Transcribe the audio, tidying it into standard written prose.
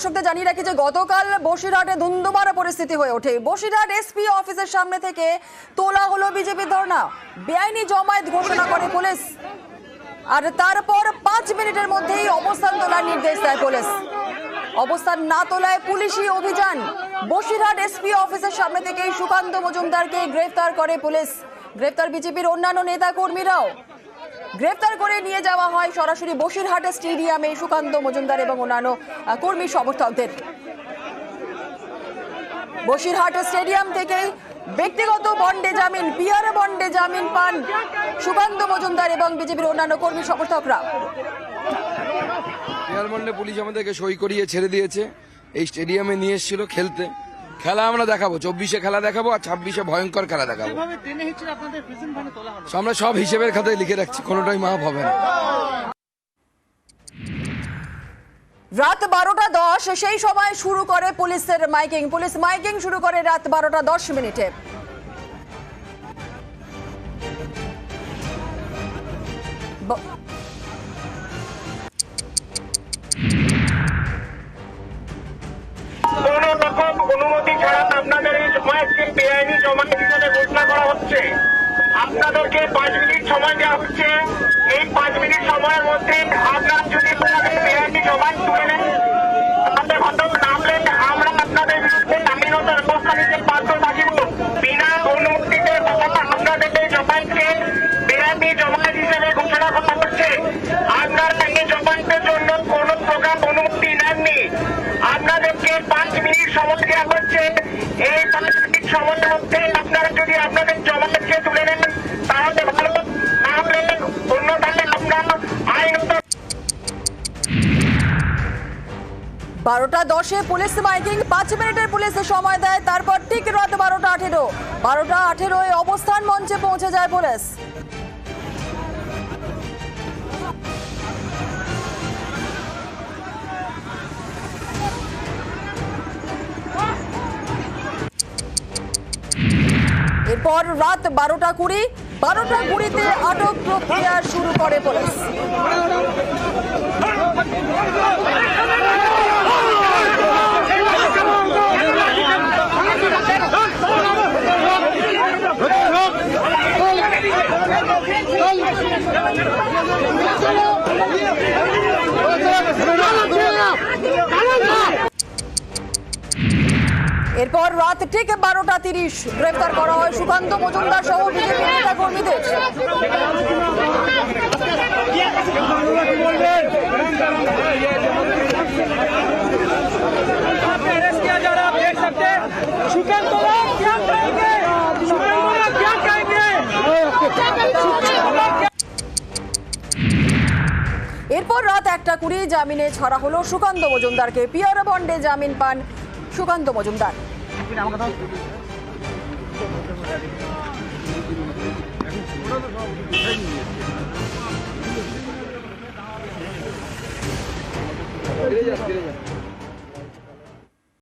দর্শকদের জানিয়ে রাখি যে গতকাল বসিরহাটে ধুন্ধুমার পরিস্থিতি হয়ে ওঠে। বসিরহাট এসপি অফিসের সামনে থেকে তোলা হলো বিজেপি ধর্ণা, বেআইনি জমায়েত ঘোষণা করে পুলিশ, আর তারপর 5 মিনিটের মধ্যেই অবস্থান তোলার নির্দেশ দেয় পুলিশ। অবস্থান না তোলায় পুলিশি অভিযান। বসিরহাট এসপি অফিসের সামনে থেকেই সুকান্ত মজুমদারকে গ্রেফতার করে পুলিশ। গ্রেফতার বিজেপির অন্যান্য নেতা কর্মীরাও। গ্রেফতার করে নিয়ে যাওয়া হয় সরাসরি বসিরহাট স্টেডিয়ামে সুকান্ত মজুমদার এবং অন্যান্য কর্মী সমর্থকদের। বসিরহাট স্টেডিয়াম থেকেই ব্যক্তিগত বন্ডে জামিন, পিআর বন্ডে জামিন পান সুকান্ত মজুমদার এবং বিজেপির অন্যান্য কর্মী সমর্থকরা। পিআর বন্ডে পুলিশ আমাদেরকে সই করিয়ে ছেড়ে দিয়েছে। এই স্টেডিয়ামে নিয়ে এসেছিল খেলতে। খেলা আমরা দেখাবো, 24-এ খেলা দেখাবো আর 26-এ ভয়ঙ্কর খেলা দেখাবো। আমরা সব হিসেবের খাতায় লিখে রাখছি, কোনোটাই মাফ হবে না। রাত 12:10 সেই সময় শুরু করে পুলিশের মাইকিং। পুলিশ মাইকিং শুরু করে রাত 12:10। কোন রকম অনুমতি ছাড়া আপনাদের এই জমায়েতকে বেআইনি জমায়েত হিসেবে ঘোষণা করা হচ্ছে। আপনাদেরকে 5 মিনিট সময় দেওয়া হচ্ছে। এই 5 মিনিট সময়ের মধ্যে আপনারা যদি বেআইনি জমায়েত তুলে নেন, তাহলে ঘটক নামলেন, আমরা আপনাদের বিরুদ্ধে আইনত ব্যবস্থা নিতে বাধ্য থাকিব। বিনা অনুমতিতে আপনাদের এই জমায়েতকে বেআইনি জমায়েত হিসেবে ঘোষণা করা হচ্ছে। আপনারা এই জমায়েতের জন্য কোন প্রকার অনুমতি নেননি। আপনাদেরকে 5 মিনিট সময় দেওয়া হচ্ছে। এই 5 মিনিট সময়ের মধ্যে আপনারা যদি আপনাদের জমায়েতকে তুলে নেন তাহলে ভালো, না হলে অন্যথায় আমরা আইনত। 12:10 পুলিশ মাইকিং, 5 মিনিটের পুলিশ সময় দেয়। তারপর ঠিক রাত 12:18 অবস্থান মঞ্চে পৌঁছে যায় পুলিশ। এরপর রাত 12:20 আটক প্রক্রিয়া শুরু করে পুলিশ। এরপর রাত ঠিক 12:30 গ্রেফতার করা হয় সুকান্ত মজুমদার সহ বিজেপি নেতা কর্মীদের। এরপর রাত 1:20 জামিনে ছাড়া হলো সুকান্ত মজুমদারকে। পিআর বন্ডে জামিন পান সুকান্ত মজুমদার। ফিরে যা